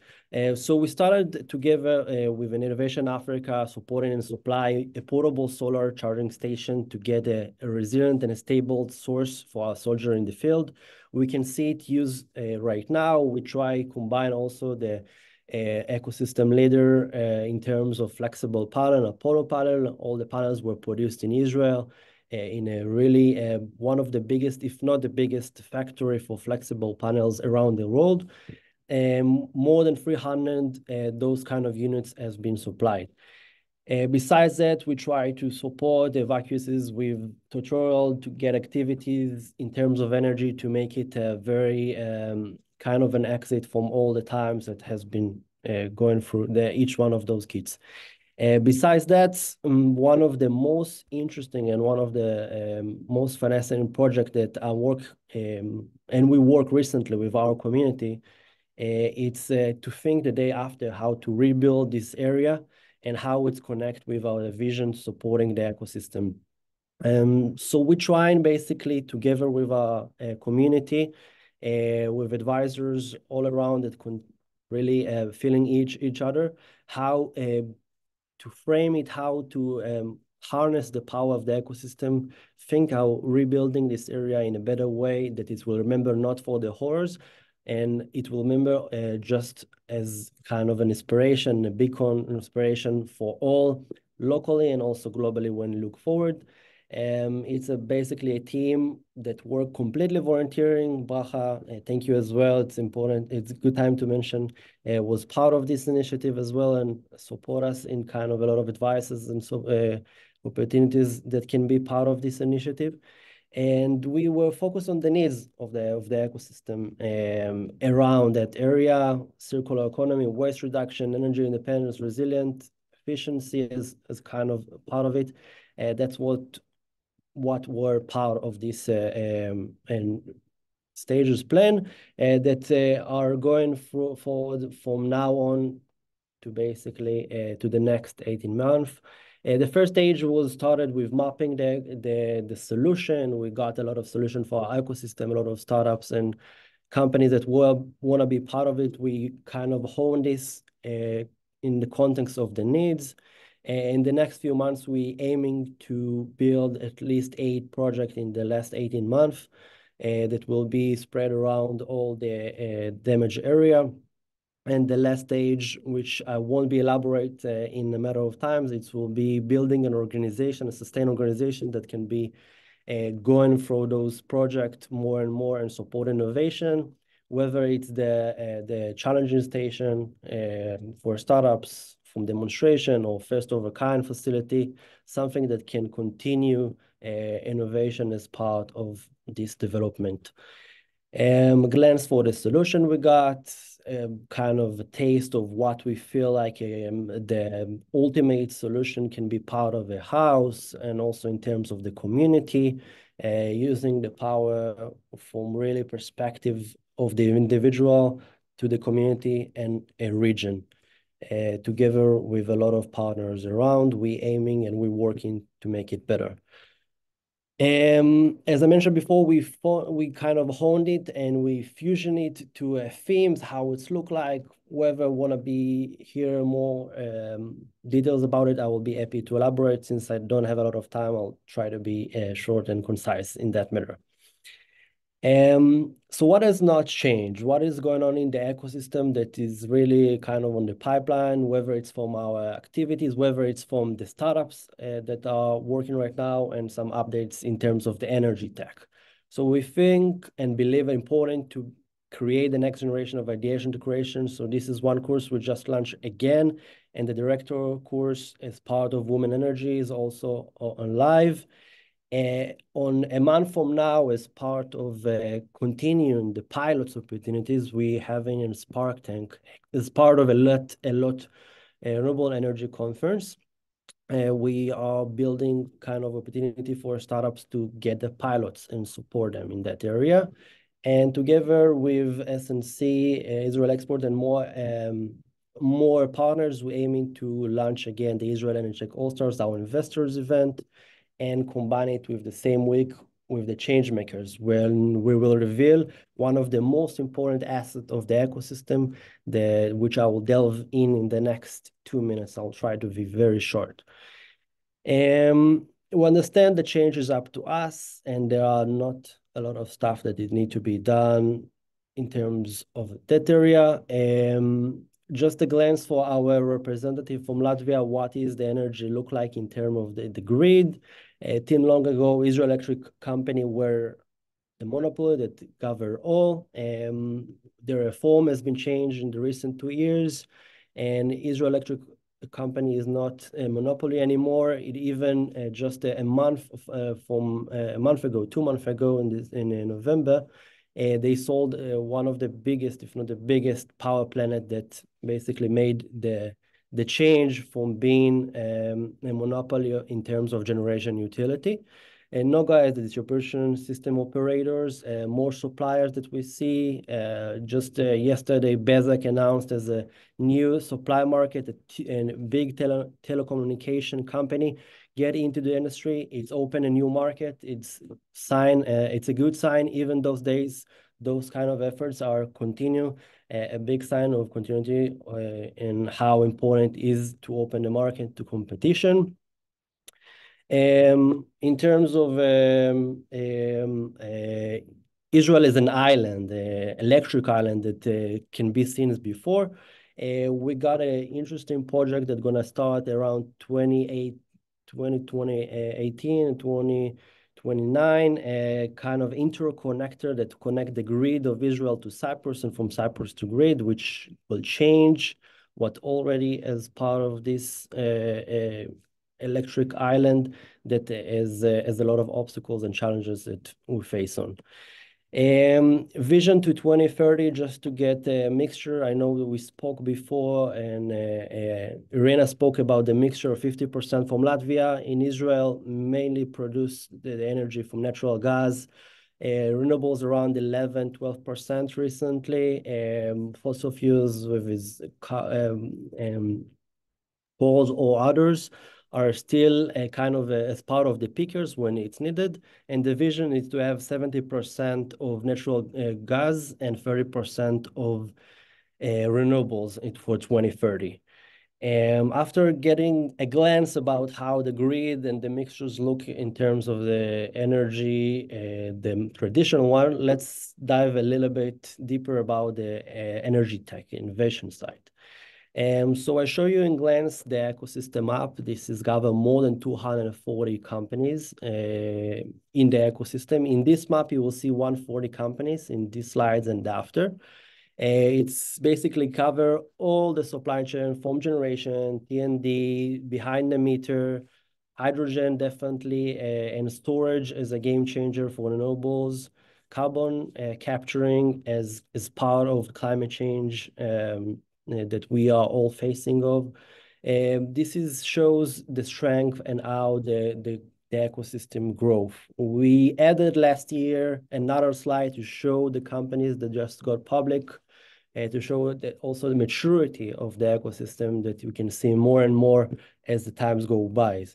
So we started together with an Innovation Africa supporting and supply a portable solar charging station to get a resilient and a stable source for our soldier in the field. We can see it used right now. We try combine also the ecosystem leader in terms of flexible panel, Apollo panel. All the panels were produced in Israel in a really one of the biggest, if not the biggest, factory for flexible panels around the world. More than 300 those kind of units has been supplied. Besides that, we try to support the evacuees with tutorial to get activities in terms of energy to make it a very kind of an exit from all the times that has been going through each one of those kits. Besides that, one of the most interesting and one of the most fascinating project that I work and we work recently with our community, it's to think the day after how to rebuild this area and how it's connect with our vision supporting the ecosystem. So we try and basically together with our community, with advisors all around that can really feeling each other, how to frame it, how to harness the power of the ecosystem, think how rebuilding this area in a better way that it will remember not for the horrors, And it will remember just as kind of an inspiration, a beacon inspiration for all locally and also globally when you look forward. It's basically a team that work completely volunteering. Bracha, thank you as well. It's important. It's a good time to mention was part of this initiative as well and support us in kind of a lot of advices and so opportunities that can be part of this initiative. And we were focused on the needs of the ecosystem around that area: circular economy, waste reduction, energy independence, resilient efficiency as kind of part of it. That's what were part of this and stages plan that are going forward from now on to basically to the next 18 months. The first stage was started with mapping the solution. We got a lot of solution for our ecosystem, a lot of startups and companies that want to be part of it. We kind of honed this in the context of the needs. In the next few months, we aiming to build at least 8 projects in the last 18 months that will be spread around all the damaged area. And the last stage, which I won't be elaborate in a matter of times, it will be building an organization, a sustained organization that can be going through those projects more and more and support innovation, whether it's the challenging station for startups from demonstration or first of a kind facility, something that can continue innovation as part of this development. Glance for the solution we got, kind of a taste of what we feel like the ultimate solution can be part of a house, and also in terms of the community, using the power from really perspective of the individual to the community and a region. Together with a lot of partners around, we aiming and we working to make it better. As I mentioned before, we kind of honed it and we fusion it to themes, how it's look like. Whoever want to be hear more details about it, I will be happy to elaborate. Since I don't have a lot of time, I'll try to be short and concise in that matter. So what has not changed? What is going on in the ecosystem that is really kind of on the pipeline, whether it's from our activities, whether it's from the startups that are working right now, and some updates in terms of the energy tech. So we think and believe it's important to create the next generation of ideation to creation. So this is one course we just launched again, and the director course as part of Women Energy is also on live. On a month from now, as part of continuing the pilots opportunities, we having a Spark Tank as part of a lot renewable energy conference. We are building kind of opportunity for startups to get the pilots and support them in that area. And together with SNC, Israel Export, and more partners, we're aiming to launch again the Israel Energy Tech All-Stars, our investors event, and combine it with the same week with the change makers, when we will reveal one of the most important assets of the ecosystem, which I will delve in the next 2 minutes. I'll try to be very short. We understand the change is up to us, and there are not a lot of stuff that need to be done in terms of that area. Just a glance for our representative from Latvia, what is the energy look like in terms of the grid? Till long ago, Israel Electric Company were the monopoly that cover all. The reform has been changed in the recent 2 years, and Israel Electric Company is not a monopoly anymore. It even just a month ago, 2 months ago in November, they sold one of the biggest, if not the biggest, power plant that basically made the change from being a monopoly in terms of generation utility. And Noga as the distribution system operators, more suppliers that we see. Just yesterday, Bezeq announced as a new supply market, a big telecommunication company get into the industry. It's open a new market. It's a good sign. Even those days, those kind of efforts are continue. A big sign of continuity and how important it is to open the market to competition. In terms of Israel is an island, electric island that can be seen as before. We got an interesting project that's going to start around 2018 and 2029, a kind of interconnector that connect the grid of Israel to Cyprus and from Cyprus to grid, which will change what already as part of this electric island that has a lot of obstacles and challenges that we face on. Vision to 2030, just to get a mixture. I know we spoke before, and Irina spoke about the mixture of 50% from Latvia. In Israel, mainly produce the energy from natural gas, renewables around 11-12% recently, fossil fuels with its coals or others are still kind of as part of the pickers when it's needed. And the vision is to have 70% of natural gas and 30% of renewables for 2030. After getting a glance about how the grid and the mixtures look in terms of the energy, the traditional one, let's dive a little bit deeper about the energy tech innovation side. So I show you in glance the ecosystem map. This is gathered more than 240 companies in the ecosystem. In this map, you will see 140 companies in these slides and after. It's basically cover all the supply chain from generation, T&D, behind the meter, hydrogen definitely, and storage is a game changer for renewables, carbon capturing as part of climate change that we are all facing of. This shows the strength and how the ecosystem growth. We added last year another slide to show the companies that just got public, to show that also the maturity of the ecosystem that you can see more and more as the times go by.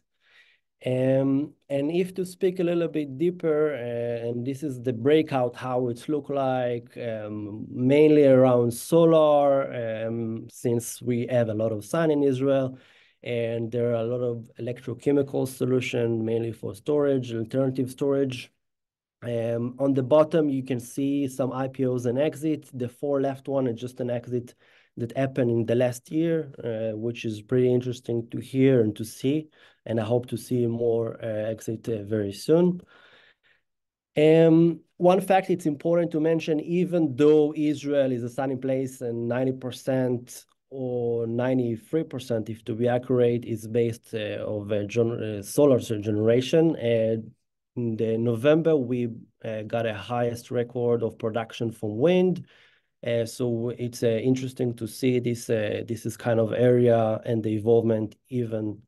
And if to speak a little bit deeper, and this is the breakout, how it's look like, mainly around solar, since we have a lot of sun in Israel, and there are a lot of electrochemical solutions, mainly for storage, alternative storage. On the bottom, you can see some IPOs and exits. The 4 left one is just an exit that happened in the last year, which is pretty interesting to hear and to see. And I hope to see more exit very soon. One fact it's important to mention, even though Israel is a sunny place and 90% or 93%, if to be accurate, is based of solar generation. In November, we got a highest record of production from wind. So it's interesting to see this is kind of area and the involvement even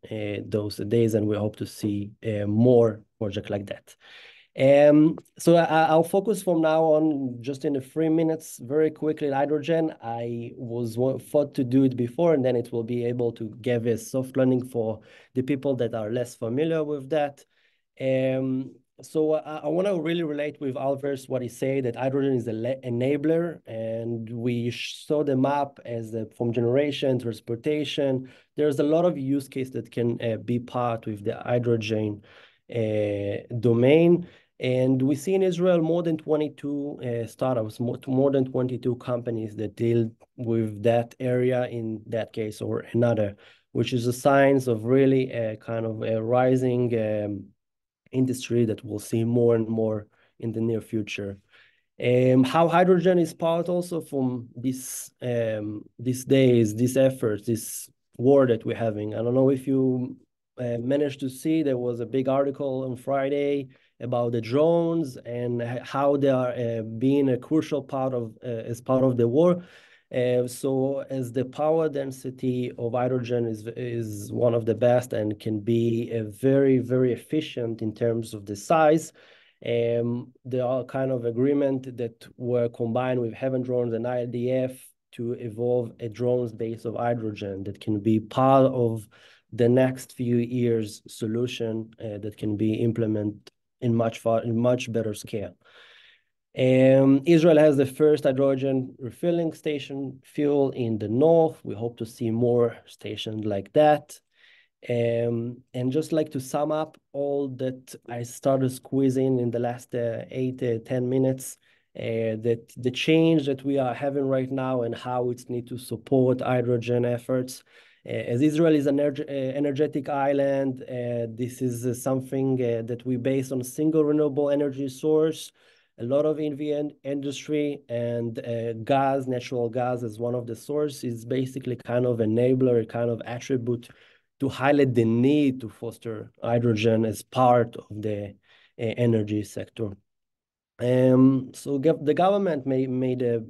those days, and we hope to see more projects like that. So I'll focus from now on just in the 3 minutes very quickly hydrogen. I was thought to do it before, and then it will be able to give a soft landing for the people that are less familiar with that. So I want to really relate with Alvarez what he said, that hydrogen is an enabler, and we saw the map as from generation, transportation. There's a lot of use case that can be part with the hydrogen domain. And we see in Israel more than 22 startups, more than 22 companies that deal with that area in that case or another, which is a sign of really a kind of a rising industry that we'll see more and more in the near future. How hydrogen is part also from these days, these efforts, this war that we're having. I don't know if you managed to see, there was a big article on Friday about the drones and how they are being a crucial part of as part of the war. So as the power density of hydrogen is one of the best and can be very, very efficient in terms of the size, there are kind of agreement that were combined with Heaven Drones and IDF to evolve a drones base of hydrogen that can be part of the next few years solution that can be implemented in much better scale. Israel has the first hydrogen refilling station fuel in the north. We hope to see more stations like that. And just like to sum up all that I started squeezing in the last 8 to 10 minutes, that the change that we are having right now and how it's need to support hydrogen efforts. As Israel is an energetic island, this is something that we base on a single renewable energy source, a lot of EV industry, and gas, natural gas as one of the sources is basically kind of enabler, kind of attribute to highlight the need to foster hydrogen as part of the energy sector. So the government made a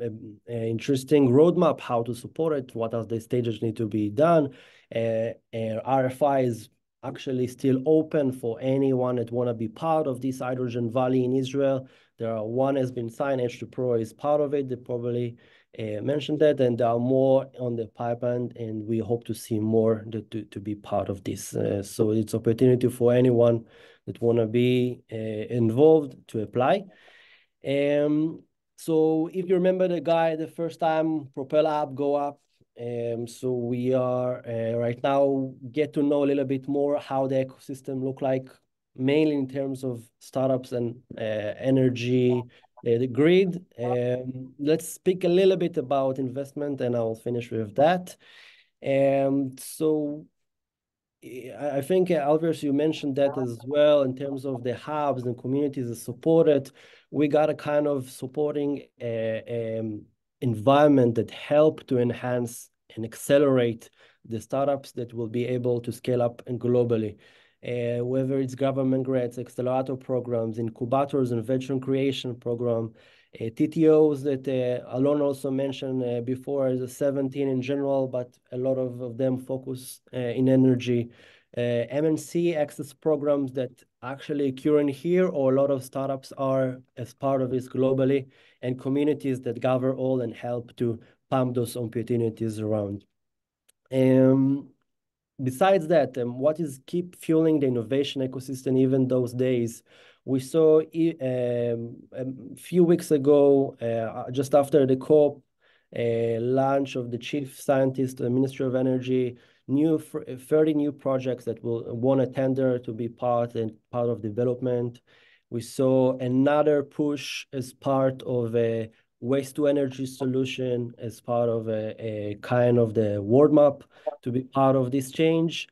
interesting roadmap how to support it, what are the stages need to be done. RFI is actually still open for anyone that want to be part of this hydrogen valley in Israel. One has been signed, H2Pro is part of it. They probably mentioned that, and there are more on the pipeline, and we hope to see more to be part of this. So it's opportunity for anyone that want to be involved to apply. So if you remember the guy, the first time, propel up, go up. So we are right now get to know a little bit more how the ecosystem look like, mainly in terms of startups and energy, the grid. Let's speak a little bit about investment, and I'll finish with that. So I think, Alvers, you mentioned that as well in terms of the hubs and communities that support it. We got a kind of supporting environment that help to enhance and accelerate the startups that will be able to scale up and globally. Whether it's government grants, accelerator programs, incubators and venture creation program, TTOs that Alon also mentioned before, is 17 in general, but a lot of them focus in energy. MNC access programs that actually occurring here, or a lot of startups are as part of this globally, and communities that gather all and help to pump those opportunities around. Besides that, what is keep fueling the innovation ecosystem even those days? We saw a few weeks ago, just after the COP launch of the chief scientist, the Ministry of Energy, 30 new projects that will want a tender to be part of development. We saw another push as part of a waste to energy solution, as part of a kind of the world map to be part of this change.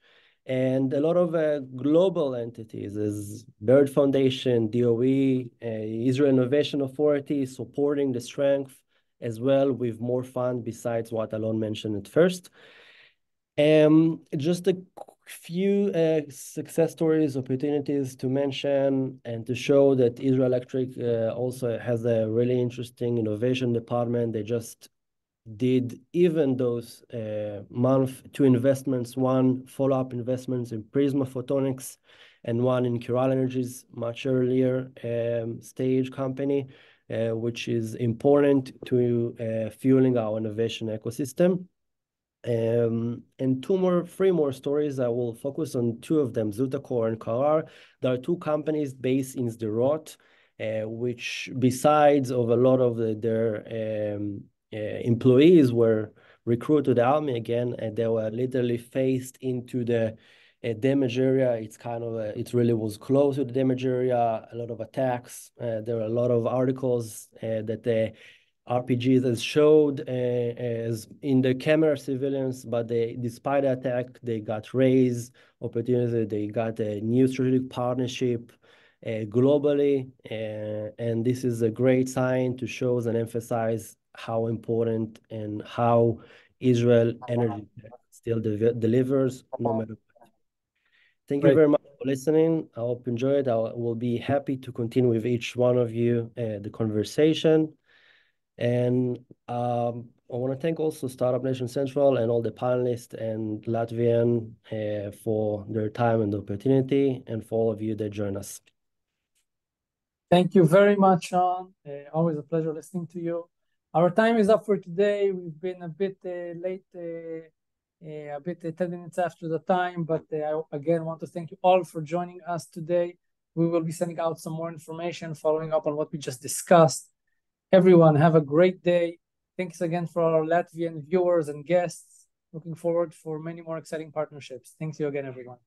And a lot of global entities as Bird Foundation, DOE, Israel Innovation Authority supporting the strength as well with more fund besides what Alon mentioned at first. Just a few success stories, opportunities to mention and to show that Israel Electric also has a really interesting innovation department. They just did even those month 2 investments, one follow-up investments in Prisma Photonics and one in Cural Energy's much earlier stage company, which is important to fueling our innovation ecosystem. And 3 more stories. I will focus on 2 of them, Zutacor and Karar. There are 2 companies based in Sderot, which besides of a lot of their employees were recruited to the army again, and they were literally faced into the damage area. It's kind of it really was close to the damage area, a lot of attacks. There are a lot of articles that the RPGs has showed as in the camera civilians, but despite the attack, they got raised opportunity, they got a new strategic partnership globally, and this is a great sign to show and emphasize how important and how Israel energy still delivers no matter what. Thank you very much for listening. I hope you enjoyed. I will be happy to continue with each one of you the conversation. And I want to thank also Startup Nation Central and all the panelists and Latvian for their time and the opportunity, and for all of you that join us. Thank you very much, Sean. Always a pleasure listening to you. Our time is up for today. We've been a bit late, a bit 10 minutes after the time, but I again want to thank you all for joining us today. We will be sending out some more information following up on what we just discussed. Everyone, have a great day. Thanks again for our Latvian viewers and guests. Looking forward for many more exciting partnerships. Thanks you again, everyone.